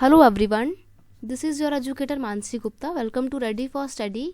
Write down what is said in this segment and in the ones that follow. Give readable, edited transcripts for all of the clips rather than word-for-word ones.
Hello everyone, this is your educator Mansi Gupta. Welcome to ready for study.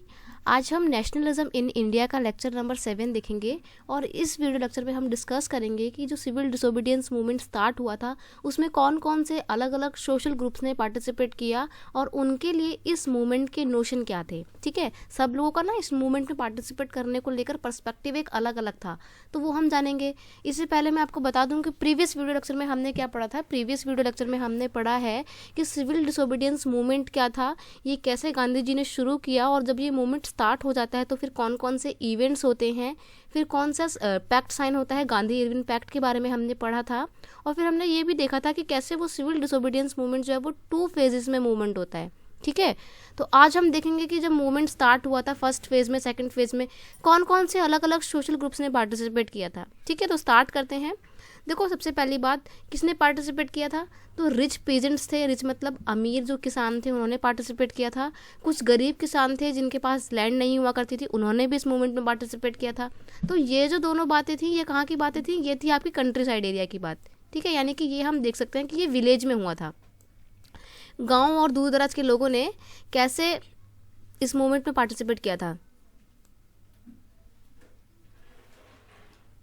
आज हम nationalism in India का lecture number 7 देखेंगे और इस वीडियो लेक्चर में हम डिस्कस करेंगे कि जो सिविल डिसोबीडियंस मूवमेंट स्टार्ट हुआ था उसमें कौन कौन से अलग अलग सोशल ग्रुप्स ने पार्टिसिपेट किया और उनके लिए इस मूवमेंट के नोशन क्या थे। ठीक है, सब लोगों का ना इस मूवमेंट में पार्टिसिपेट करने को लेकर पर्सपेक्टिव एक अलग अलग था, तो वो हम जानेंगे। इससे पहले मैं आपको बता दूं कि प्रीवियस वीडियो लेक्चर में हमने क्या पढ़ा था। प्रीवियस वीडियो लेक्चर में हमने पढ़ा है कि सिविल डिसोबीडियंस मूवमेंट क्या था, ये कैसे गांधी जी ने शुरू किया और जब ये मूवमेंट स्टार्ट हो जाता है तो फिर कौन कौन से इवेंट्स होते हैं, फिर कौन सा पैक्ट साइन होता है, गांधी इरविन पैक्ट के बारे में हमने पढ़ा था। और फिर हमने ये भी देखा था कि कैसे वो सिविल डिसोबीडियंस मूवमेंट जो है वो 2 फेजेस में मूवमेंट होता है। ठीक है, तो आज हम देखेंगे कि जब मूवमेंट स्टार्ट हुआ था फर्स्ट फेज में, सेकंड फेज में कौन कौन से अलग अलग सोशल ग्रुप्स ने पार्टिसिपेट किया था। ठीक है, तो स्टार्ट करते हैं। देखो, सबसे पहली बात, किसने पार्टिसिपेट किया था? तो रिच पीजेंट्स थे। रिच मतलब अमीर जो किसान थे उन्होंने पार्टिसिपेट किया था। कुछ गरीब किसान थे जिनके पास लैंड नहीं हुआ करती थी, उन्होंने भी इस मूवमेंट में पार्टिसिपेट किया था। तो ये जो दोनों बातें थी ये कहाँ की बातें थी? ये थी आपकी कंट्री साइड एरिया की बात। ठीक है, यानी कि ये हम देख सकते हैं कि ये विलेज में हुआ था। गाँव और दूर दराज के लोगों ने कैसे इस मूवमेंट में पार्टिसिपेट किया था?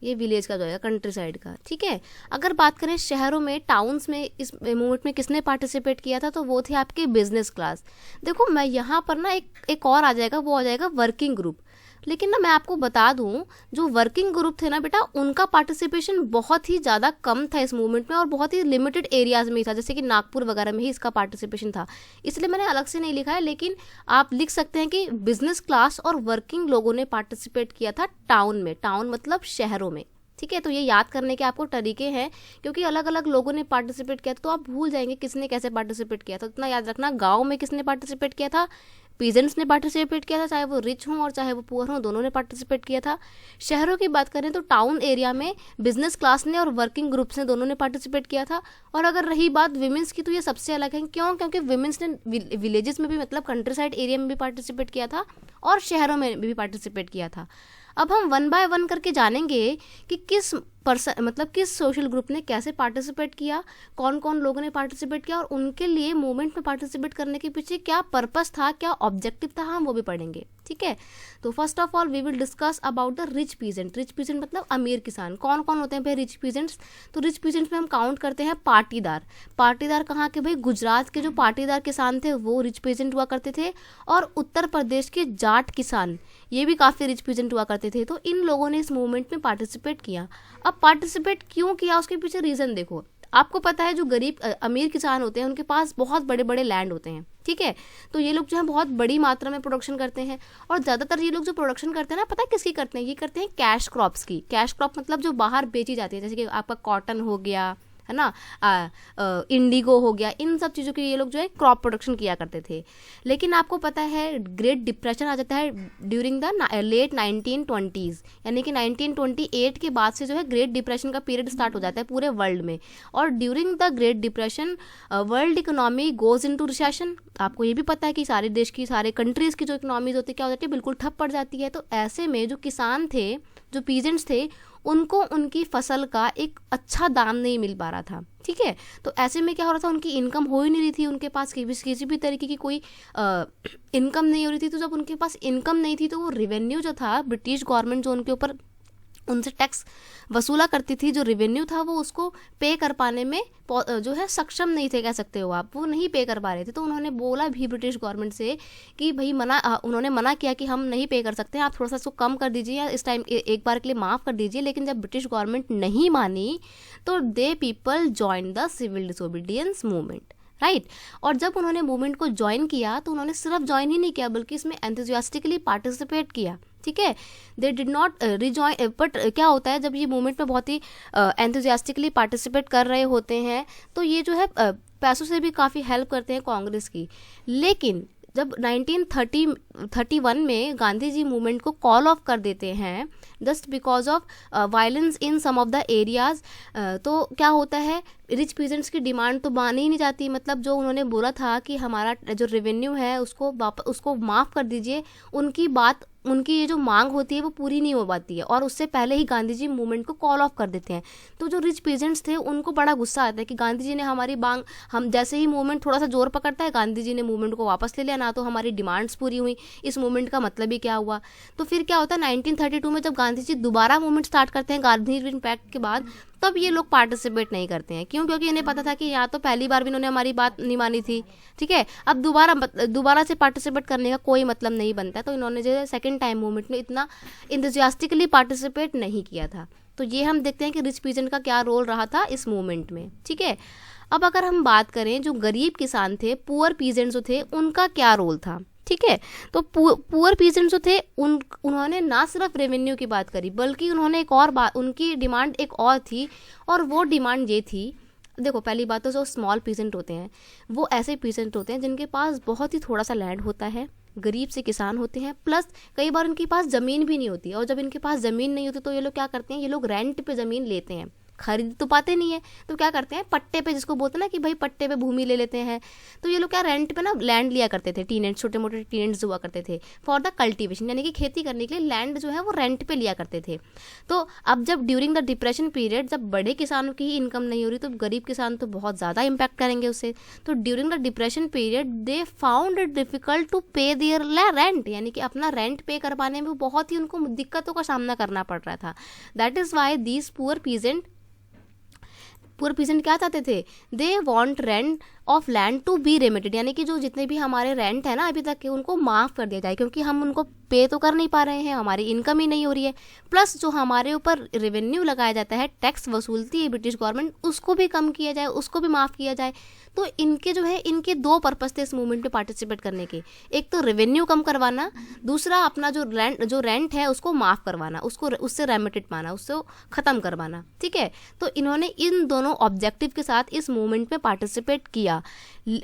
ये विलेज का जो है, कंट्री साइड का। ठीक है, अगर बात करें शहरों में, टाउन्स में इस मूवमेंट में किसने पार्टिसिपेट किया था, तो वो थे आपके बिजनेस क्लास। देखो, मैं यहाँ पर ना एक और आ जाएगा, वो आ जाएगा वर्किंग ग्रुप। लेकिन ना मैं आपको बता दूं, जो वर्किंग ग्रुप थे ना बेटा, उनका पार्टिसिपेशन बहुत ही ज़्यादा कम था इस मूवमेंट में और बहुत ही लिमिटेड एरियाज में ही था, जैसे कि नागपुर वगैरह में ही इसका पार्टिसिपेशन था। इसलिए मैंने अलग से नहीं लिखा है, लेकिन आप लिख सकते हैं कि बिजनेस क्लास और वर्किंग लोगों ने पार्टिसिपेट किया था टाउन में। टाउन मतलब शहरों में। ठीक है, तो ये याद करने के आपको तरीके हैं, क्योंकि अलग अलग लोगों ने पार्टिसिपेट किया तो आप भूल जाएंगे किसने कैसे पार्टिसिपेट किया था। इतना याद रखना, गाँव में किसने पार्टिसिपेट किया था? पीजेंट्स ने पार्टिसिपेट किया था, चाहे वो रिच हों और चाहे वो पुअर हों, दोनों ने पार्टिसिपेट किया था। शहरों की बात करें तो टाउन एरिया में बिजनेस क्लास ने और वर्किंग ग्रुप्स ने, दोनों ने पार्टिसिपेट किया था। और अगर रही बात विमेंस की, तो ये सबसे अलग है। क्यों? क्योंकि विमेंस ने विलेजेस में भी, मतलब कंट्री साइड एरिया में भी पार्टिसिपेट किया था और शहरों में भी पार्टिसिपेट किया था। अब हम 1 बाय 1 करके जानेंगे कि किस सोशल ग्रुप ने कैसे पार्टिसिपेट किया, कौन कौन लोगों ने पार्टिसिपेट किया और उनके लिए मूवमेंट में पार्टिसिपेट करने के पीछे क्या पर्पस था, क्या ऑब्जेक्टिव था, हम वो भी पढ़ेंगे। ठीक है, तो first of all we will discuss about the rich peasant. Rich peasant मतलब अमीर किसान। कौन कौन होते हैं भाई रिच पीजेंट्स? तो रिच पीजेंट्स में हम काउंट करते हैं पाटीदार। पाटीदार कहाँ के भाई? गुजरात के जो पाटीदार किसान थे वो रिच पीजेंट हुआ करते थे। और उत्तर प्रदेश के जाट किसान, ये भी काफ़ी रिच पीजेंट हुआ करते थे। तो इन लोगों ने इस मूवमेंट में पार्टिसिपेट किया। अब पार्टिसिपेट क्यों किया, उसके पीछे रीज़न देखो। आपको पता है, जो गरीब अमीर किसान होते हैं उनके पास बहुत बड़े बड़े लैंड होते हैं। ठीक है, तो ये लोग जो है बहुत बड़ी मात्रा में प्रोडक्शन करते हैं और ज़्यादातर ये लोग जो प्रोडक्शन करते हैं ना, पता है किसकी करते हैं? ये करते हैं कैश क्रॉप्स की। कैश क्रॉप मतलब जो बाहर बेची जाती है, जैसे कि आपका कॉटन हो गया, है ना, इंडिगो हो गया, इन सब चीज़ों की ये लोग जो है क्रॉप प्रोडक्शन किया करते थे। लेकिन आपको पता है ग्रेट डिप्रेशन आ जाता है ड्यूरिंग द लेट 1920s, यानी कि 1928 के बाद से जो है ग्रेट डिप्रेशन का पीरियड स्टार्ट हो जाता है पूरे वर्ल्ड में। और during the great depression world economy goes into recession. आपको ये भी पता है कि सारे देश की, सारे कंट्रीज़ की जो इकोनॉमीज होती है क्या हो जाती है? बिल्कुल ठप पड़ जाती है। तो ऐसे में जो किसान थे, जो पीजेंट्स थे, उनको उनकी फसल का एक अच्छा दाम नहीं मिल पा रहा था। ठीक है, तो ऐसे में क्या हो रहा था? उनकी इनकम हो ही नहीं रही थी, उनके पास किसी भी तरीके की कोई इनकम नहीं हो रही थी। तो जब उनके पास इनकम नहीं थी तो वो रेवेन्यू जो था, ब्रिटिश गवर्नमेंट जो उनके ऊपर उनसे टैक्स वसूला करती थी, जो रेवेन्यू था वो उसको पे कर पाने में जो है सक्षम नहीं थे, कह सकते हो आप। वो नहीं पे कर पा रहे थे। तो उन्होंने बोला भी ब्रिटिश गवर्नमेंट से कि भाई उन्होंने मना किया कि हम नहीं पे कर सकते हैं, आप थोड़ा सा इसको कम कर दीजिए या इस टाइम एक बार के लिए माफ़ कर दीजिए। लेकिन जब ब्रिटिश गवर्नमेंट नहीं मानी तो they people join the civil disobedience movement, right. और जब उन्होंने मूवमेंट को ज्वाइन किया तो उन्होंने सिर्फ ज्वाइन ही नहीं किया बल्कि इसमें एंथुसियास्टिकली पार्टिसिपेट किया। ठीक है, they did not rejoin. But क्या होता है, जब ये मूवमेंट में बहुत ही एंथुसियास्टिकली पार्टिसिपेट कर रहे होते हैं तो ये जो है पैसों से भी काफ़ी हेल्प करते हैं कांग्रेस की। लेकिन जब 1931 में गांधी जी मूवमेंट को कॉल ऑफ कर देते हैं just because of violence in some of the areas, तो क्या होता है रिच पीजेंट्स की डिमांड तो मानी ही नहीं जाती। मतलब जो उन्होंने बोला था कि हमारा जो रेवेन्यू है उसको माफ़ कर दीजिए, उनकी ये जो मांग होती है वो पूरी नहीं हो पाती है, और उससे पहले ही गांधी जी मूवमेंट को कॉल ऑफ कर देते हैं। तो जो रिच पीजेंट्स थे उनको बड़ा गुस्सा आता है कि गांधी जी ने हमारी मांग, हम जैसे ही मूवमेंट थोड़ा सा जोर पकड़ता है गांधी जी ने मूवमेंट को वापस ले लिया, ना तो हमारी डिमांड्स पूरी हुई, इस मूवमेंट का मतलब ही क्या हुआ। तो फिर क्या होता है 1932 में जब गांधी जी दोबारा मूवमेंट स्टार्ट करते हैं गांधी इम्पैक्ट के बाद, तब ये लोग पार्टिसिपेट नहीं करते हैं। क्यों? क्योंकि इन्हें पता था कि यहाँ तो पहली बार भी इन्होंने हमारी बात नहीं मानी थी, ठीक है, अब दोबारा से पार्टिसिपेट करने का कोई मतलब नहीं बनता। तो इन्होंने जो है सेकेंड टाइम मूवमेंट में इतना इंथुजियास्टिकली पार्टिसिपेट नहीं किया था। तो ये हम देखते हैं कि रिच पीजेंट का क्या रोल रहा था इस मूवमेंट में, ठीक है। अब अगर हम बात करें जो गरीब किसान थे, पुअर पीजेंट्स जो थे, उनका क्या रोल था, ठीक है। तो पुअर पीजेंट्स जो थे उन्होंने ना सिर्फ रेवेन्यू की बात करी, बल्कि उन्होंने एक और बात, उनकी डिमांड एक और थी, और वो डिमांड ये थी, देखो पहली बात तो जो स्मॉल पीजेंट होते हैं वो ऐसे पीजेंट होते हैं जिनके पास बहुत ही थोड़ा सा लैंड होता है, गरीब से किसान होते हैं, प्लस कई बार उनके पास ज़मीन भी नहीं होती है। और जब इनके पास ज़मीन नहीं होती तो ये लोग क्या करते हैं, ये लोग रेंट पे ज़मीन लेते हैं, खरीद तो पाते नहीं है, तो क्या करते हैं पट्टे पे, जिसको बोलते हैं ना कि भाई पट्टे पे भूमि ले लेते हैं। तो ये लोग क्या रेंट पे ना लैंड लिया करते थे, टीनेंट्स, छोटे मोटे टीनेंट्स हुआ करते थे फॉर द कल्टीवेशन, यानी कि खेती करने के लिए लैंड जो है वो रेंट पे लिया करते थे। तो अब जब ड्यूरिंग द डिप्रेशन पीरियड जब बड़े किसानों की ही इनकम नहीं हो रही तो गरीब किसान तो बहुत ज़्यादा इम्पैक्ट करेंगे उससे। तो during the depression period they found it difficult to pay their rent, यानी कि अपना रेंट पे कर पाने में बहुत ही उनको दिक्कतों का सामना करना पड़ रहा था। That is why these poor peasant क्या चाहते थे, they want rent of land to be remitted, यानी कि जो जितने भी हमारे रेंट है ना अभी तक के उनको माफ़ कर दिया जाए, क्योंकि हम उनको पे तो कर नहीं पा रहे हैं, हमारी इनकम ही नहीं हो रही है, प्लस जो हमारे ऊपर रेवेन्यू लगाया जाता है, टैक्स वसूलती है ब्रिटिश गवर्नमेंट, उसको भी कम किया जाए, उसको भी माफ़ किया जाए। तो इनके जो है इनके दो पर्पस थे इस मूवमेंट में पार्टिसिपेट करने के, एक तो रेवेन्यू कम करवाना, दूसरा अपना जो रेंट है उसको माफ़ करवाना, उससे रेमिटेड पाना, उससे ख़त्म करवाना, ठीक है। तो इन्होंने इन दोनों ऑब्जेक्टिव के साथ इस मूवमेंट में पार्टिसिपेट किया।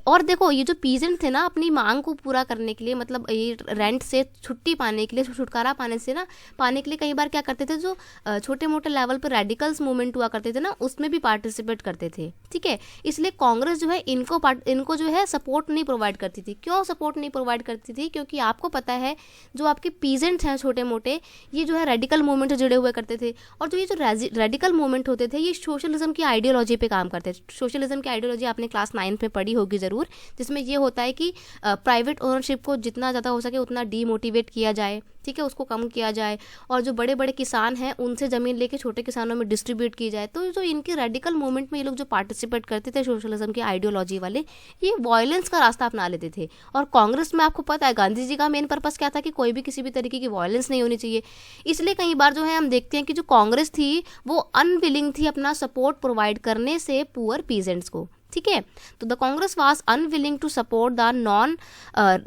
और देखो ये जो पीजेंट थे ना अपनी मांग को पूरा करने के लिए, मतलब ये रेंट से छुट्टी पाने के लिए, छुटकारा पाने के लिए कई बार क्या करते थे, जो छोटे मोटे लेवल पर रेडिकल्स मूवमेंट हुआ करते थे ना उसमें भी पार्टिसिपेट करते थे, ठीक है। इसलिए कांग्रेस जो है इनको जो है सपोर्ट नहीं प्रोवाइड करती थी। क्यों सपोर्ट नहीं प्रोवाइड करती थी? क्योंकि आपको पता है जो आपके पीजेंट्स हैं छोटे मोटे, ये जो है रेडिकल मूवमेंट से जुड़े हुए करते थे, और जो ये जो रेडिकल मूवमेंट होते थे ये सोशलिज्म की आइडियोलॉजी पे काम करते थे। सोशलिज्म की आइडियोलॉजी आपने क्लास 9 में पढ़ी होगी ज़रूर, जिसमें ये होता है कि प्राइवेट ओनरशिप को जितना ज़्यादा हो सके उतना डीमोटिवेट किया जाए, ठीक है, उसको कम किया जाए, और जो बड़े बड़े किसान हैं उनसे ज़मीन लेके छोटे किसानों में डिस्ट्रीब्यूट की जाए। तो जो इनके रेडिकल मूवमेंट में ये लोग जो पार्टिसिपेट करते थे सोशलिज्म की आइडियोलॉजी वाले, ये वायलेंस का रास्ता अपना लेते थे। और कांग्रेस में आपको पता है गांधी जी का मेन पर्पस क्या था कि कोई भी किसी भी तरीके की वायलेंस नहीं होनी चाहिए। इसलिए कई बार जो है हम देखते हैं कि जो कांग्रेस थी वो अनविलिंग थी अपना सपोर्ट प्रोवाइड करने से पुअर पीजेंट्स को, ठीक है। तो the Congress was unwilling to support the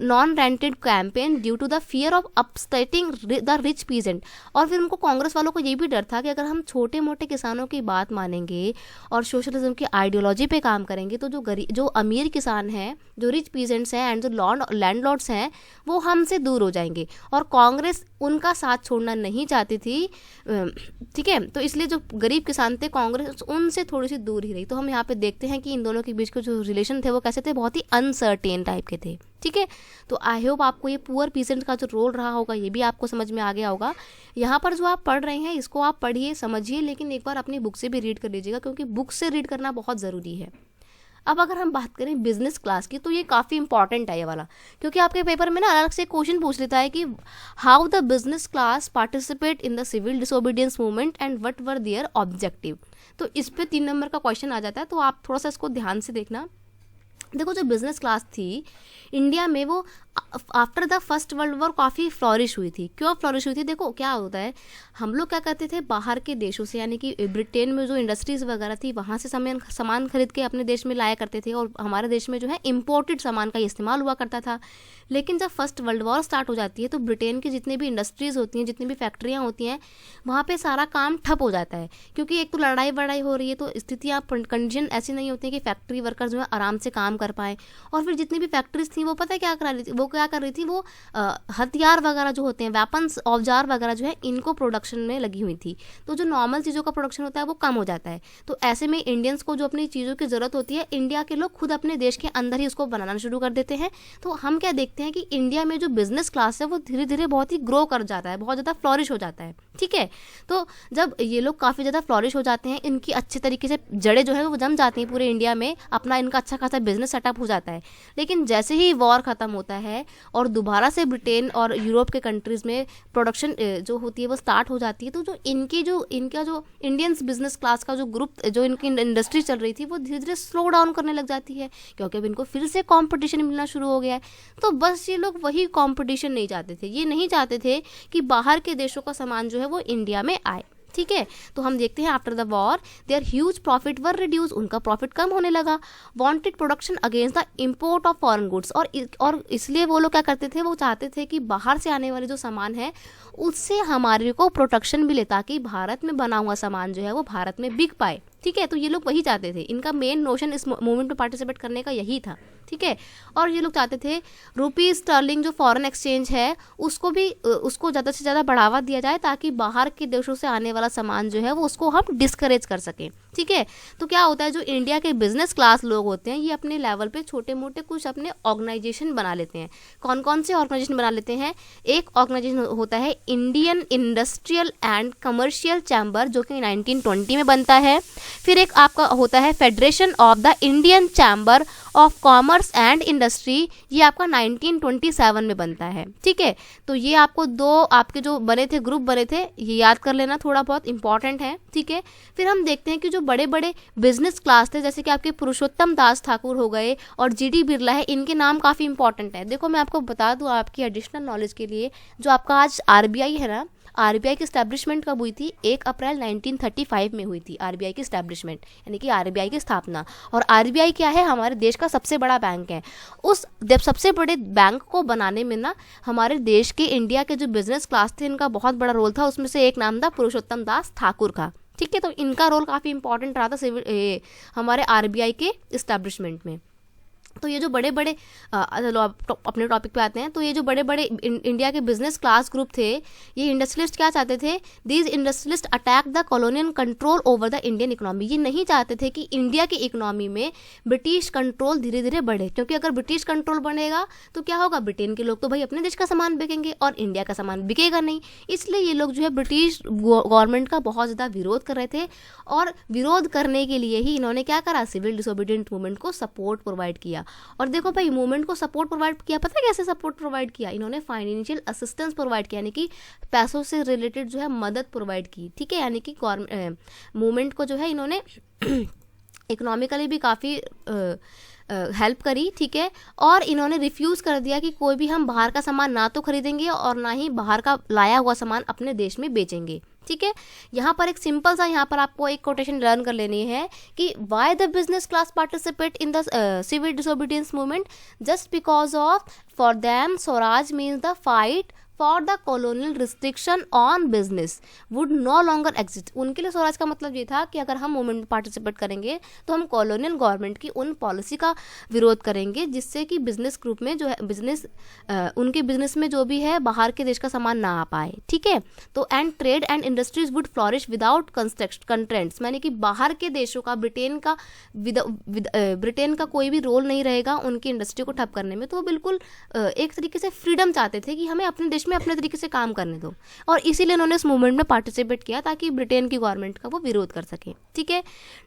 non rented campaign due to the fear of upsetting the rich peasant. और फिर उनको कांग्रेस वालों को ये भी डर था कि अगर हम छोटे मोटे किसानों की बात मानेंगे और सोशलिज्म की आइडियोलॉजी पे काम करेंगे तो जो अमीर किसान हैं, जो रिच पीजेंट्स हैं एंड जो लैंडलॉर्ड्स हैं वो हमसे दूर हो जाएंगे, और कांग्रेस उनका साथ छोड़ना नहीं चाहती थी, ठीक है। तो इसलिए जो गरीब किसान थे कांग्रेस उनसे थोड़ी सी दूर ही रही। तो हम यहाँ पे देखते हैं कि इन दोनों के बीच के जो रिलेशन थे वो कैसे थे, बहुत ही अनसर्टेन टाइप के थे, ठीक है। तो आई होप आपको ये पुअर पीजेंट का जो रोल रहा होगा ये भी आपको समझ में आ गया होगा। यहाँ पर जो आप पढ़ रहे हैं इसको आप पढ़िए समझिए, लेकिन एक बार अपनी बुक से भी रीड कर लीजिएगा, क्योंकि बुक से रीड करना बहुत ज़रूरी है। अब अगर हम बात करें बिजनेस क्लास की तो ये काफ़ी इंपॉर्टेंट है ये वाला, क्योंकि आपके पेपर में ना अलग से क्वेश्चन पूछ लेता है कि how the business class participate in the civil disobedience movement and what were their objective. तो इस पे 3 नंबर का क्वेश्चन आ जाता है, तो आप थोड़ा सा इसको ध्यान से देखना। देखो जो बिजनेस क्लास थी इंडिया में वो after the first world war काफ़ी फ्लॉरिश हुई थी। क्यों फ्लॉरिश हुई थी? देखो क्या होता है, हम लोग क्या करते थे बाहर के देशों से, यानी कि ब्रिटेन में जो इंडस्ट्रीज़ वगैरह थी वहाँ से सामान खरीद के अपने देश में लाया करते थे, और हमारे देश में जो है इम्पोर्टेड सामान का इस्तेमाल हुआ करता था। लेकिन जब फर्स्ट वर्ल्ड वॉर स्टार्ट हो जाती है तो ब्रिटेन की जितनी भी इंडस्ट्रीज़ होती हैं, जितनी भी फैक्ट्रियाँ होती हैं, वहाँ पर सारा काम ठप हो जाता है, क्योंकि एक तो लड़ाई वड़ाई हो रही है, तो स्थितियाँ कंडीशन ऐसी नहीं होती है कि फैक्ट्री वर्कर जो है आराम से काम कर पाएँ। और फिर जितनी भी फैक्ट्रीज थी वो पता है क्या करा रही थी, वो क्या कर रही थी, वो हथियार वगैरह जो होते हैं, वेपन्स औजार वगैरह जो है, इनको प्रोडक्शन में लगी हुई थी। तो जो नॉर्मल चीज़ों का प्रोडक्शन होता है वो कम हो जाता है। तो ऐसे में इंडियंस को जो अपनी चीज़ों की ज़रूरत होती है, इंडिया के लोग खुद अपने देश के अंदर ही उसको बनाना शुरू कर देते हैं। तो हम क्या देखते हैं कि इंडिया में जो बिजनेस क्लास है वो धीरे धीरे बहुत ही ग्रो कर जाता है, बहुत ज़्यादा फ्लॉरिश हो जाता है। ठीक है, तो जब ये लोग काफ़ी ज़्यादा फ्लॉरिश हो जाते हैं, इनकी अच्छे तरीके से जड़ें जो है वो जम जाती हैं पूरे इंडिया में, अपना इनका अच्छा खासा बिजनेस सेटअप हो जाता है। लेकिन जैसे ही वॉर ख़त्म होता है और दोबारा से ब्रिटेन और यूरोप के कंट्रीज़ में प्रोडक्शन जो होती है वो स्टार्ट हो जाती है, तो जो इनका जो इंडियंस बिजनेस क्लास का जो ग्रुप, जो इनकी इंडस्ट्री चल रही थी, वो धीरे धीरे स्लो डाउन करने लग जाती है, क्योंकि अब इनको फिर से कंपटीशन मिलना शुरू हो गया है। तो बस ये लोग वही कंपटीशन नहीं चाहते थे, ये नहीं चाहते थे कि बाहर के देशों का सामान जो है वो इंडिया में आए। ठीक है, तो हम देखते हैं after the war their huge profit were reduce, उनका प्रॉफिट कम होने लगा। Wanted production against the import of foreign goods, और इसलिए वो लोग क्या करते थे, वो चाहते थे कि बाहर से आने वाले जो सामान है उससे हमारे को प्रोटेक्शन मिले, ताकि भारत में बना हुआ सामान जो है वो भारत में बिक पाए। ठीक है, तो ये लोग वही चाहते थे, इनका मेन नोशन इस मूवमेंट में पार्टिसिपेट करने का यही था। ठीक है, और ये लोग चाहते थे रुपी स्टर्लिंग जो फॉरेन एक्सचेंज है उसको ज़्यादा से ज़्यादा बढ़ावा दिया जाए, ताकि बाहर के देशों से आने वाला सामान जो है वो उसको हम डिस्करेज कर सकें। ठीक है, तो क्या होता है, जो इंडिया के बिजनेस क्लास लोग होते हैं ये अपने लेवल पे छोटे मोटे कुछ अपने ऑर्गेनाइजेशन बना लेते हैं। कौन कौन से ऑर्गेनाइजेशन बना लेते हैं? एक ऑर्गेनाइजेशन होता है Indian industrial and commercial chamber, जो कि 1920 में बनता है। फिर एक आपका होता है federation of the Indian chamber of commerce and industry, ये आपका 1927 में बनता है। ठीक है, तो ये आपको दो आपके जो बने थे, ग्रुप बने थे, ये याद कर लेना, थोड़ा बहुत इंपॉर्टेंट है। ठीक है, फिर हम देखते हैं कि जो बड़े बड़े बिजनेस क्लास थे, जैसे कि आपके पुरुषोत्तम दास ठाकुर हो गए और जीडी बिरला है, इनके नाम काफ़ी इंपॉर्टेंट है। देखो मैं आपको बता दूं आपकी एडिशनल नॉलेज के लिए, जो आपका आज आरबीआई है ना, आरबीआई की स्टैब्लिशमेंट कब हुई थी? 1 अप्रैल 1935 में हुई थी आरबीआई की स्टैब्लिशमेंट, यानी कि आरबीआई की स्थापना। और आरबीआई क्या है? हमारे देश का सबसे बड़ा बैंक है। उस सबसे बड़े बैंक को बनाने में ना हमारे देश के, इंडिया के जो बिजनेस क्लास थे, इनका बहुत बड़ा रोल था। उसमें से एक नाम था पुरुषोत्तम दास ठाकुर का। ठीक है, तो इनका रोल काफ़ी इंपॉर्टेंट रहा था हमारे आरबीआई के इस्टेब्लिशमेंट में। तो ये जो बड़े बड़े चलो अपने टॉपिक पे आते हैं। तो ये जो बड़े बड़े इंडिया के बिजनेस क्लास ग्रुप थे, ये इंडस्ट्रियलिस्ट क्या चाहते थे? These industrialist attack the colonial control over the Indian economy. ये नहीं चाहते थे कि इंडिया की इकोनॉमी में ब्रिटिश कंट्रोल धीरे धीरे बढ़े, क्योंकि अगर ब्रिटिश कंट्रोल बढ़ेगा तो क्या होगा, ब्रिटेन के लोग तो भाई अपने देश का सामान बिकेंगे और इंडिया का सामान बिकेगा नहीं। इसलिए ये लोग जो है ब्रिटिश गवर्नमेंट का बहुत ज़्यादा विरोध कर रहे थे, और विरोध करने के लिए ही इन्होंने क्या करा, सिविल डिसोबीडिएंट मूवमेंट को सपोर्ट प्रोवाइड किया। और देखो भाई, मूवमेंट को सपोर्ट प्रोवाइड किया, पता है कैसे सपोर्ट प्रोवाइड किया? इन्होंने फाइनेंशियल असिस्टेंस प्रोवाइड किया, यानी कि पैसों से रिलेटेड जो है मदद प्रोवाइड की। ठीक है, यानी कि मूवमेंट को जो है इन्होंने इकोनॉमिकली भी काफ़ी हेल्प करी। ठीक है, और इन्होंने रिफ्यूज़ कर दिया कि कोई भी हम बाहर का सामान ना तो खरीदेंगे और ना ही बाहर का लाया हुआ सामान अपने देश में बेचेंगे। ठीक है, यहाँ पर एक सिंपल सा, यहाँ पर आपको एक कोटेशन लर्न कर लेनी है कि why the business class participate in the civil disobedience movement, just because of for them swaraj means the fight for the colonial restriction on business would no longer exist. उनके लिए स्वराज का मतलब ये था कि अगर हम मूवमेंट में पार्टिसिपेट करेंगे तो हम कॉलोनियल गवर्नमेंट की उन पॉलिसी का विरोध करेंगे, जिससे कि बिजनेस ग्रुप में जो है उनके बिजनेस में जो भी है बाहर के देश का सामान ना आ पाए। ठीक है, तो and trade and industries would flourish without constraints, यानी कि बाहर के देशों का, ब्रिटेन का कोई भी रोल नहीं रहेगा उनकी इंडस्ट्री को ठप करने में। तो वो बिल्कुल एक तरीके से फ्रीडम चाहते थे कि हमें अपने देश में अपने तरीके से काम करने दो, और इसीलिए उन्होंने इस मूवमेंट में पार्टिसिपेट किया ताकि ब्रिटेन की गवर्नमेंट का वो विरोध कर सके। ठीक है,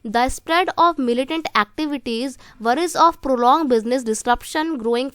the spread of militant activities, worries of prolong business disruption, growing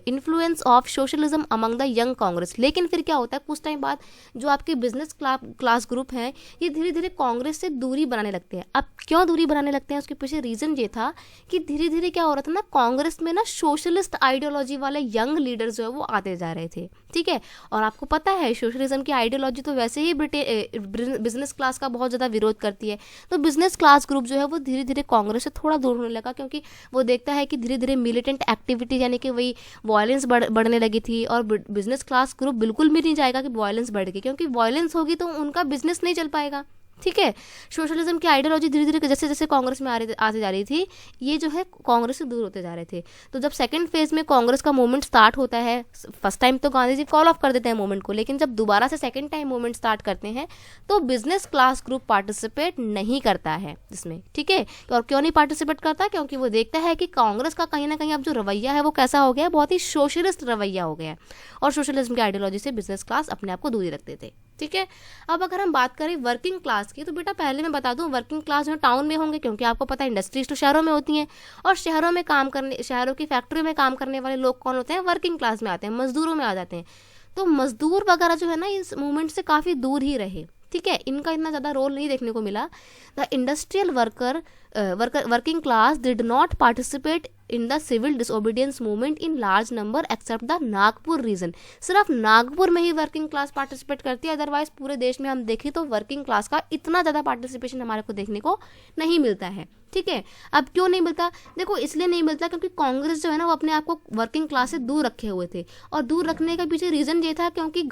influence of socialism among the young Congress. लेकिन फिर क्या होता है, कुछ टाइम बाद जो आपके बिजनेस क्लास ग्रुप हैं ये धीरे धीरे कांग्रेस से दूरी बनाने लगते हैं। अब क्यों दूरी बनाने लगते हैं, उसके पीछे रीजन ये था कि धीरे धीरे क्या हो रहा था ना, कांग्रेस में ना सोशलिस्ट आइडियोलॉजी वाले यंग लीडर्स जो है वो आते जा रहे थे। ठीक है, और आपको पता है सोशलिज्म की आइडियोलॉजी तो वैसे ही बिजनेस क्लास का बहुत ज़्यादा विरोध करती है। तो बिजनेस क्लास ग्रुप जो है वो धीरे धीरे कांग्रेस से थोड़ा दूर होने लगा, क्योंकि वो देखता है कि धीरे धीरे मिलिटेंट एक्टिविटी यानी कि वही वायलेंस बढ़ने लगी थी, और बिजनेस क्लास ग्रुप बिल्कुल भी नहीं चाहेगा कि वायलेंस बढ़ गई, क्योंकि वायलेंस होगी तो उनका बिजनेस नहीं चल पाएगा। ठीक है। सोशलिज्म की आइडियोलॉजी धीरे धीरे जैसे जैसे कांग्रेस में आती जा रही थी, ये जो है कांग्रेस से दूर होते जा रहे थे। तो जब सेकंड फेज में कांग्रेस का मूवमेंट स्टार्ट होता है, फर्स्ट टाइम तो गांधी जी कॉल ऑफ कर देते हैं मूवमेंट को, लेकिन जब दोबारा से सेकंड टाइम मूवमेंट स्टार्ट करते हैं तो बिजनेस क्लास ग्रुप पार्टिसिपेट नहीं करता है इसमें, ठीक है। और क्यों नहीं पार्टिसिपेट करता? क्योंकि वो देखता है कि कांग्रेस का कहीं ना कहीं अब जो रवैया है वो कैसा हो गया है, बहुत ही सोशलिस्ट रवैया हो गया है, और सोशलिज्म की आइडियोलॉजी से बिजनेस क्लास अपने आप को दूर ही रखते थे, ठीक है। अब अगर हम बात करें वर्किंग क्लास की, तो बेटा पहले मैं बता दूं, वर्किंग क्लास जो टाउन में होंगे, क्योंकि आपको पता है इंडस्ट्रीज तो शहरों में होती हैं, और शहरों में काम करने, शहरों की फैक्ट्री में काम करने वाले लोग कौन होते हैं? वर्किंग क्लास में आते हैं, मजदूरों में आ जाते हैं। तो मजदूर वगैरह जो है ना इस मूवमेंट से काफ़ी दूर ही रहे, ठीक है, इनका इतना ज़्यादा रोल नहीं देखने को मिला। The industrial working class did not participate in the civil disobedience movement in large number except the Nagpur region. सिर्फ नागपुर में ही वर्किंग क्लास पार्टिसिपेट करती है, अदरवाइज पूरे देश में हम देखें तो वर्किंग क्लास का इतना ज़्यादा पार्टिसिपेशन हमारे को देखने को नहीं मिलता है, ठीक है। अब क्यों नहीं मिलता? देखो इसलिए नहीं मिलता क्योंकि कांग्रेस जो है ना वो अपने आप को वर्किंग क्लास से दूर रखे हुए थे, और दूर रखने का पीछे रीज़न ये था क्योंकि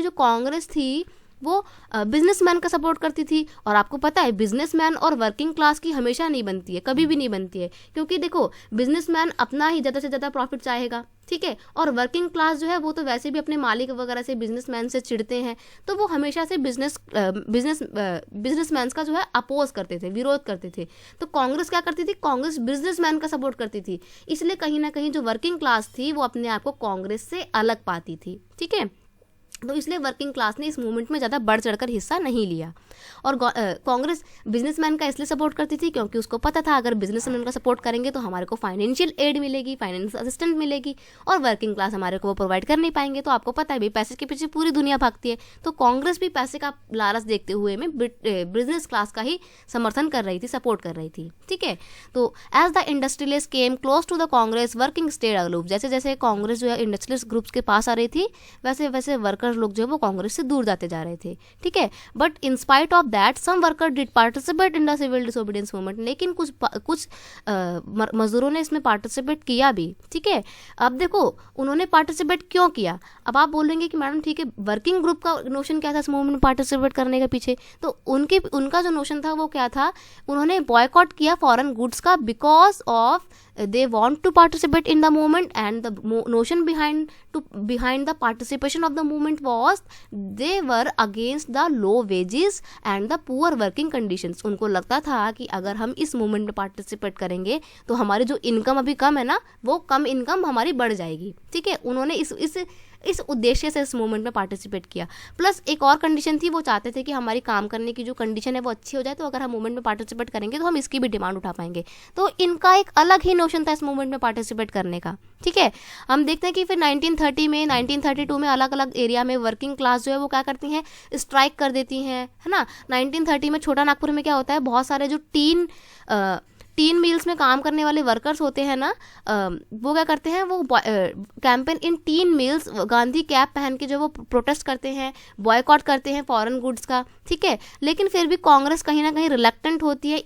जो कांग्रेस थी वो बिजनेसमैन का सपोर्ट करती थी, और आपको पता है बिजनेसमैन और वर्किंग क्लास की हमेशा नहीं बनती है, कभी भी नहीं बनती है, क्योंकि देखो बिजनेसमैन अपना ही ज़्यादा से ज़्यादा प्रॉफिट चाहेगा, ठीक है, और वर्किंग क्लास जो है वो तो वैसे भी अपने मालिक वगैरह से, बिजनेसमैन से चिढ़ते हैं, तो वो हमेशा से बिजनेसमैन का जो है अपोज करते थे, विरोध करते थे। तो कांग्रेस क्या करती थी? कांग्रेस बिजनेसमैन का सपोर्ट करती थी, इसलिए कहीं ना कहीं जो वर्किंग क्लास थी वो अपने आप को कांग्रेस से अलग पाती थी, ठीक है। तो इसलिए वर्किंग क्लास ने इस मूवमेंट में ज़्यादा बढ़ चढ़कर हिस्सा नहीं लिया। और कांग्रेस बिजनेसमैन का इसलिए सपोर्ट करती थी क्योंकि उसको पता था अगर बिजनेसमैन का सपोर्ट करेंगे तो हमारे को फाइनेंशियल एड मिलेगी, फाइनेंस असिस्टेंट मिलेगी, और वर्किंग क्लास हमारे को वो प्रोवाइड कर नहीं पाएंगे। तो आपको पता है भाई पैसे के पीछे पूरी दुनिया भागती है, तो कांग्रेस भी पैसे का लालच देखते हुए में बिजनेस क्लास का ही समर्थन कर रही थी, सपोर्ट कर रही थी, ठीक है। तो as the industrialist came close to the Congress working stayed aloof, जैसे जैसे कांग्रेस जो है इंडस्ट्रियलिस्ट ग्रुप्स के पास आ रही थी वैसे वैसे वर्कर लोग जो है वो कांग्रेस से दूर जाते जा रहे थे, ठीक है। But in spite of that some worker did participate in the civil disobedience movement, लेकिन कुछ मजदूरों ने इसमें पार्टिसिपेट किया भी, ठीक है। अब देखो उन्होंने पार्टिसिपेट क्यों किया? अब आप बोलेंगे कि मैडम ठीक है वर्किंग ग्रुप का नोशन क्या था इस मूवमेंट में पार्टिसिपेट करने के पीछे? तो उनका जो नोशन था वो क्या था? उन्होंने बॉयकॉट किया फॉरेन गुड्स का because of they want to participate in the movement, and the notion behind the participation of the movement was they were against the low wages and the poor working conditions। उनको लगता था कि अगर हम इस movement में participate करेंगे तो हमारी जो इनकम अभी कम है ना वो कम इनकम हमारी बढ़ जाएगी, ठीक है। उन्होंने इस उद्देश्य से इस मूवमेंट में पार्टिसिपेट किया। प्लस एक और कंडीशन थी, वो चाहते थे कि हमारी काम करने की जो कंडीशन है वो अच्छी हो जाए, तो अगर हम मूवमेंट में पार्टिसिपेट करेंगे तो हम इसकी भी डिमांड उठा पाएंगे। तो इनका एक अलग ही नोशन था इस मूवमेंट में पार्टिसिपेट करने का, ठीक है। हम देखते हैं कि फिर 1930 में 1932 में अलग अलग एरिया में वर्किंग क्लास जो है वो क्या करती हैं? स्ट्राइक कर देती हैं, है ना। 1930 में छोटा नागपुर में क्या होता है, बहुत सारे जो टीन मिल्स में काम करने वाले वर्कर्स होते हैं ना, वो क्या करते हैं, वो campaign in tin mills Gandhi cap पहन के जो वो प्रोटेस्ट करते हैं, बॉयकॉट करते हैं फॉरेन गुड्स का, ठीक है। लेकिन फिर भी कांग्रेस कहीं ना कहीं रिलक्टेंट होती है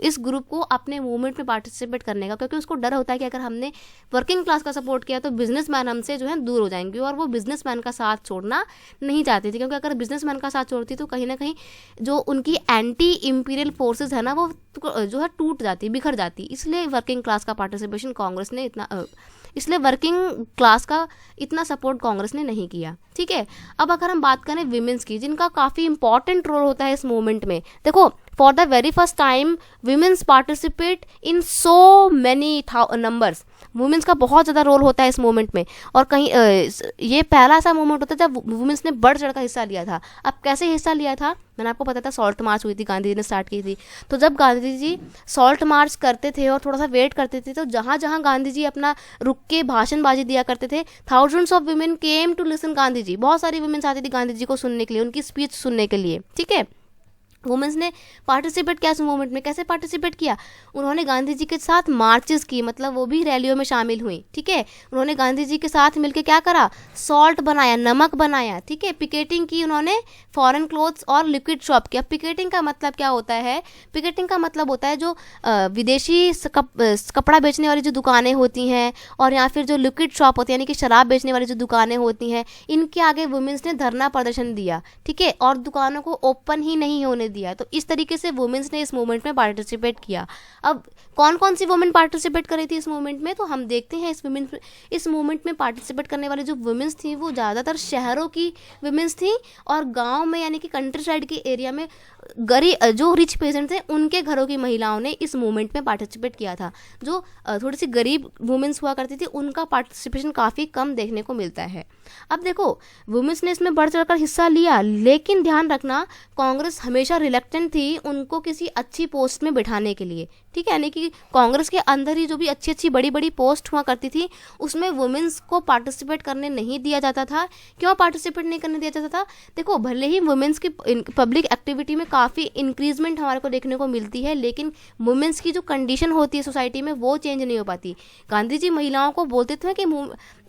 इस ग्रुप को अपने मूवमेंट में पार्टिसिपेट करने का, क्योंकि उसको डर होता है कि अगर हमने वर्किंग क्लास का सपोर्ट किया तो बिजनेसमैन हमसे जो है दूर हो जाएंगे, और वो बिजनेसमैन का साथ छोड़ना नहीं चाहती थी, क्योंकि अगर बिजनेसमैन का साथ छोड़ती तो कहीं ना कहीं जो उनकी एंटी इंपीरियल फोर्सेस है ना वो जो है टूट जाती, बिखर जाती। इसलिए वर्किंग क्लास का पार्टिसिपेशन कांग्रेस ने इसलिए वर्किंग क्लास का इतना सपोर्ट कांग्रेस ने नहीं किया, ठीक है। अब अगर हम बात करें विमेंस की, जिनका काफ़ी इंपॉर्टेंट रोल होता है इस मूवमेंट में, देखो for the very first time womens participate in so many numbers. Womens का बहुत ज़्यादा रोल होता है इस मूवमेंट में, और कहीं ये पहला ऐसा मूवमेंट होता है जब वुमेन्स ने बढ़ चढ़ कर हिस्सा लिया था। अब कैसे हिस्सा लिया था? मैंने आपको पता था सॉल्ट मार्च हुई थी, गांधी जी ने स्टार्ट की थी। तो जब गांधी जी सॉल्ट मार्च करते थे और थोड़ा सा वेट करते थे, तो जहाँ जहाँ गांधी जी अपना रुक के भाषणबाजी दिया करते थे, thousands of women came to listen Gandhi ji. बहुत सारी वुमेन्स आती थी गांधी जी को सुनने के लिए, उनकी स्पीच सुनने के लिए, ठीक है। वुमेन्स ने पार्टिसिपेट किया इस मूवमेंट में। कैसे पार्टिसिपेट किया? उन्होंने गांधी जी के साथ मार्चेस की, मतलब वो भी रैलियों में शामिल हुई, ठीक है। उन्होंने गांधी जी के साथ मिलकर क्या करा? सॉल्ट बनाया, नमक बनाया, ठीक है। पिकेटिंग की उन्होंने फॉरेन क्लोथ्स और लिक्विड शॉप किया। पिकेटिंग का मतलब क्या होता है? पिकेटिंग का मतलब होता है जो विदेशी कपड़ा बेचने वाली जो दुकानें होती हैं, और या फिर जो लिक्विड शॉप होती है यानी कि शराब बेचने वाली जो दुकानें होती हैं, इनके आगे वुमेन्स ने धरना प्रदर्शन दिया, ठीक है। और दुकानों को ओपन ही नहीं होने दिया है। तो इस तरीके से वुमेन्स ने इस मूवमेंट में पार्टिसिपेट किया। अब कौन कौन सी वुमेन पार्टिसिपेट कर रही थी इस मूवमेंट में, तो हम देखते हैं इस मूवमेंट में पार्टिसिपेट करने वाली जो वुमेन्स थी वो ज़्यादातर शहरों की वुमेन्स थी, और गाँव में यानी कि कंट्री साइड के एरिया में जो रिच पेशेंट थे उनके घरों की महिलाओं ने इस मूवमेंट में पार्टिसिपेट किया था। जो थोड़ी सी गरीब वुमेन्स हुआ करती थी उनका पार्टिसिपेशन काफ़ी कम देखने को मिलता है। अब देखो, वुमेन्स ने इसमें बढ़ चढ़कर हिस्सा लिया, लेकिन ध्यान रखना कांग्रेस हमेशा रिलेक्टेंट थी उनको किसी अच्छी पोस्ट में बिठाने के लिए, ठीक है। यानी कि कांग्रेस के अंदर ही जो भी अच्छी अच्छी बड़ी बड़ी पोस्ट हुआ करती थी उसमें वुमेन्स को पार्टिसिपेट करने नहीं दिया जाता था। क्यों पार्टिसिपेट नहीं करने दिया जाता था? देखो, भले ही वुमेन्स की पब्लिक एक्टिविटी में काफ़ी इंक्रीजमेंट हमारे को देखने को मिलती है, लेकिन वुमेन्स की जो कंडीशन होती है सोसाइटी में वो चेंज नहीं हो पाती। गांधी जी महिलाओं को बोलते थे कि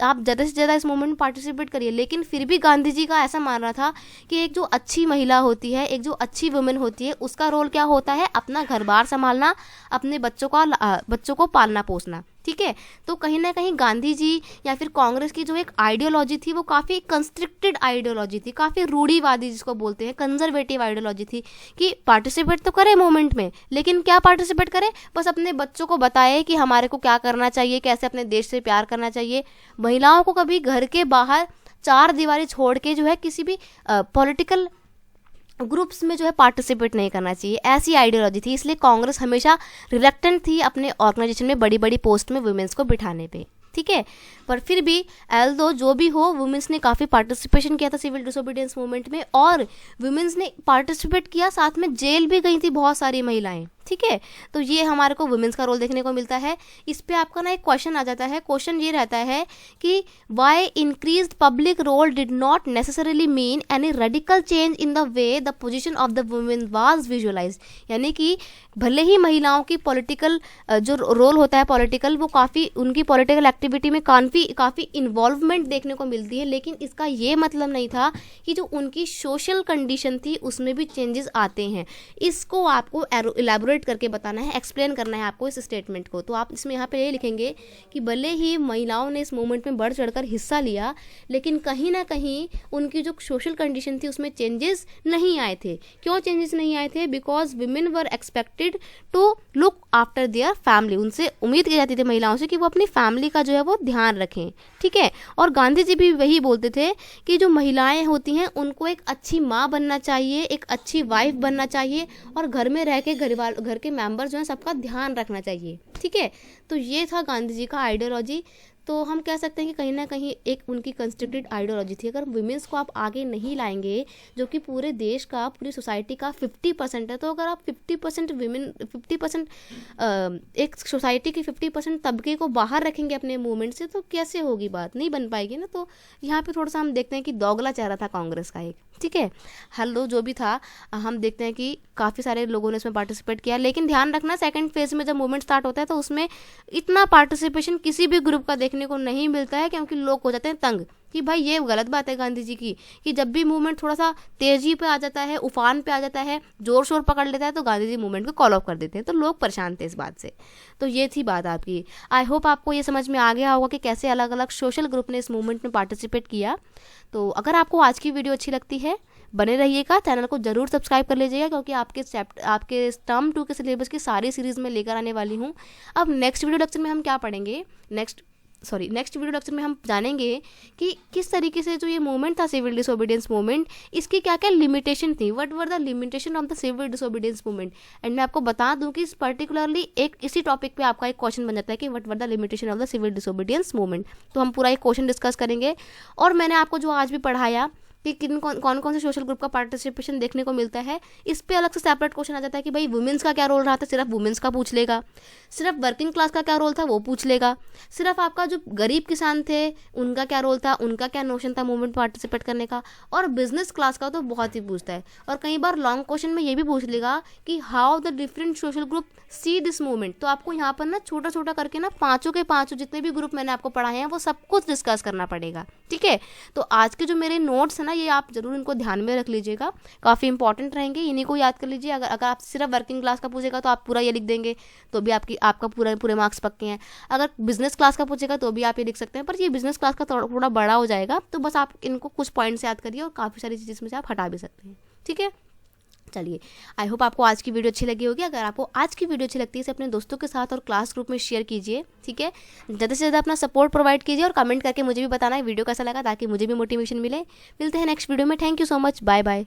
आप ज़्यादा से ज़्यादा इस मूवमेंट में पार्टिसिपेट करिए, लेकिन फिर भी गांधी जी का ऐसा मानना था कि एक जो अच्छी महिला होती है, एक जो अच्छी वुमेन होती है, उसका रोल क्या होता है? अपना घर बार संभालना, अपने बच्चों को पालना पोसना, ठीक है। तो कहीं ना कहीं गांधी जी या फिर कांग्रेस की जो एक आइडियोलॉजी थी वो काफ़ी कंस्ट्रिक्टेड आइडियोलॉजी थी, काफ़ी रूढ़िवादी जिसको बोलते हैं, कंजर्वेटिव आइडियोलॉजी थी कि पार्टिसिपेट तो करे मूवमेंट में, लेकिन क्या पार्टिसिपेट करे? बस अपने बच्चों को बताए कि हमारे को क्या करना चाहिए, कैसे अपने देश से प्यार करना चाहिए। महिलाओं को कभी घर के बाहर चार दीवारी छोड़ के जो है किसी भी पॉलिटिकल ग्रुप्स में जो है पार्टिसिपेट नहीं करना चाहिए, ऐसी आइडियोलॉजी थी। इसलिए कांग्रेस हमेशा रिलेक्टेंट थी अपने ऑर्गेनाइजेशन में बड़ी बड़ी पोस्ट में वुमेन्स को बिठाने पे, ठीक है। पर फिर भी एल्दो जो भी हो, वुमेन्स ने काफ़ी पार्टिसिपेशन किया था सिविल डिसोबीडियंस मूवमेंट में, और वुमेन्स ने पार्टिसिपेट किया, साथ में जेल भी गई थी बहुत सारी महिलाएं, ठीक है। तो ये हमारे को वुमेन्स का रोल देखने को मिलता है। इस पे आपका ना एक क्वेश्चन आ जाता है। क्वेश्चन ये रहता है कि why increased public role did not necessarily mean any radical change in the way the position of the women was visualised. यानी कि भले ही महिलाओं की पॉलिटिकल जो रोल होता है पॉलिटिकल, वो काफ़ी उनकी पॉलिटिकल एक्टिविटी में काफ़ी इन्वॉल्वमेंट देखने को मिलती है, लेकिन इसका ये मतलब नहीं था कि जो उनकी सोशल कंडीशन थी उसमें भी चेंजेस आते हैं। इसको आपको एलैबोरेट करके बताना है, एक्सप्लेन करना है आपको इस स्टेटमेंट को। तो आप इसमें यहाँ पे ये लिखेंगे कि भले ही महिलाओं ने इस मूवमेंट में बढ़ चढ़कर हिस्सा लिया, लेकिन कहीं ना कहीं उनकी जो सोशल कंडीशन थी उसमें चेंजेस नहीं आए थे। क्यों चेंजेस नहीं आए थे? Because women were expected to look after their family. उनसे उम्मीद की जाती थी महिलाओं से कि वो अपनी फैमिली का जो है वो ध्यान रखें, ठीक है। और गांधी जी भी वही बोलते थे कि जो महिलाएं होती हैं उनको एक अच्छी माँ बनना चाहिए, एक अच्छी वाइफ बनना चाहिए, और घर में रह के घर के मेंबर जो हैं सबका ध्यान रखना चाहिए, ठीक है। तो ये था गांधी जी का आइडियोलॉजी। तो हम कह सकते हैं कि कहीं ना कहीं एक उनकी कंस्ट्रक्टेड आइडियोलॉजी थी। अगर वुमेन्स को आप आगे नहीं लाएंगे, जो कि पूरे देश का, पूरी सोसाइटी का 50% है, तो अगर आप 50% वुमेन 50% एक सोसाइटी की 50% तबके को बाहर रखेंगे अपने मूवमेंट से, तो कैसे होगी बात? नहीं बन पाएगी ना। तो यहाँ पे थोड़ा सा हम देखते हैं कि दोगला चेहरा था कांग्रेस का एक, ठीक है। हेलो जो भी था, हम देखते हैं कि काफ़ी सारे लोगों ने इसमें पार्टिसिपेट किया, लेकिन ध्यान रखना सेकंड फेज में जब मूवमेंट स्टार्ट होता है तो उसमें इतना पार्टिसिपेशन किसी भी ग्रुप का देखने को नहीं मिलता है, क्योंकि लोग हो जाते हैं तंग कि भाई ये गलत बात है गांधी जी की कि जब भी मूवमेंट थोड़ा सा तेजी पे आ जाता है, उफान पे आ जाता है, जोर शोर पकड़ लेता है, तो गांधी जी मूवमेंट को कॉल ऑफ कर देते हैं। तो लोग परेशान थे इस बात से। तो ये थी बात आपकी। आई होप आपको ये समझ में आ गया होगा कि कैसे अलग अलग सोशल ग्रुप ने इस मूवमेंट में पार्टिसिपेट किया। तो अगर आपको आज की वीडियो अच्छी लगती है, बने रहिएगा, चैनल को जरूर सब्सक्राइब कर लीजिएगा, क्योंकि आपके टर्म 2 के सिलेबस की सारी सीरीज़ में लेकर आने वाली हूँ। अब नेक्स्ट वीडियो लेक्चर में हम क्या पढ़ेंगे? नेक्स्ट वीडियो लेक्चर में हम जानेंगे कि किस तरीके से जो ये मूवमेंट था सिविल डिसोबीडियंस मूवमेंट, इसकी क्या क्या लिमिटेशन थी, what were the limitation of the civil disobedience movement. And मैं आपको बता दूं कि पर्टिकुलरली एक इसी टॉपिक पे आपका एक क्वेश्चन बन जाता है कि what were the limitation of the civil disobedience movement. तो हम पूरा एक क्वेश्चन डिस्कस करेंगे। और मैंने आपको जो आज भी पढ़ाया कि कौन से सोशल ग्रुप का पार्टिसिपेशन देखने को मिलता है, इस पे अलग से सेपरेट क्वेश्चन आ जाता है कि भाई वुमेन्स का क्या रोल रहा था, सिर्फ वुमेन्स का पूछ लेगा। सिर्फ वर्किंग क्लास का क्या रोल था वो पूछ लेगा। सिर्फ आपका जो गरीब किसान थे उनका क्या रोल था, उनका क्या नोशन था मूवमेंट पार्टिसिपेट करने का। और बिजनेस क्लास का तो बहुत ही पूछता है। और कई बार लॉन्ग क्वेश्चन में ये भी पूछ लेगा कि how the different social group see this movement. तो आपको यहाँ पर ना छोटा छोटा करके ना पाँचों के पाँचों जितने भी ग्रुप मैंने आपको पढ़ाए हैं वो सब कुछ डिस्कस करना पड़ेगा, ठीक है। तो आज के जो मेरे नोट्स हैं ना, ये आप जरूर इनको ध्यान में रख लीजिएगा, काफ़ी इंपॉर्टेंट रहेंगे, इन्हीं को याद कर लीजिए। अगर आप सिर्फ वर्किंग क्लास का पूछेगा तो आप पूरा ये लिख देंगे तो भी आपका पूरे मार्क्स पक्के हैं। अगर बिजनेस क्लास का पूछेगा तो भी आप ये लिख सकते हैं, पर ये बिजनेस क्लास का थोड़ा बड़ा हो जाएगा, तो बस आप इनको कुछ पॉइंट्स याद करिए और काफ़ी सारी चीज़ में से आप हटा भी सकते हैं, ठीक है। चलिए, आई होप आपको आज की वीडियो अच्छी लगी होगी। अगर आपको आज की वीडियो अच्छी लगती है इसे अपने दोस्तों के साथ और क्लास ग्रुप में शेयर कीजिए, ठीक है। ज़्यादा से ज़्यादा अपना सपोर्ट प्रोवाइड कीजिए और कमेंट करके मुझे भी बताना है वीडियो कैसा लगा, ताकि मुझे भी मोटिवेशन मिले। मिलते हैं नेक्स्ट वीडियो में। Thank you so much, bye bye.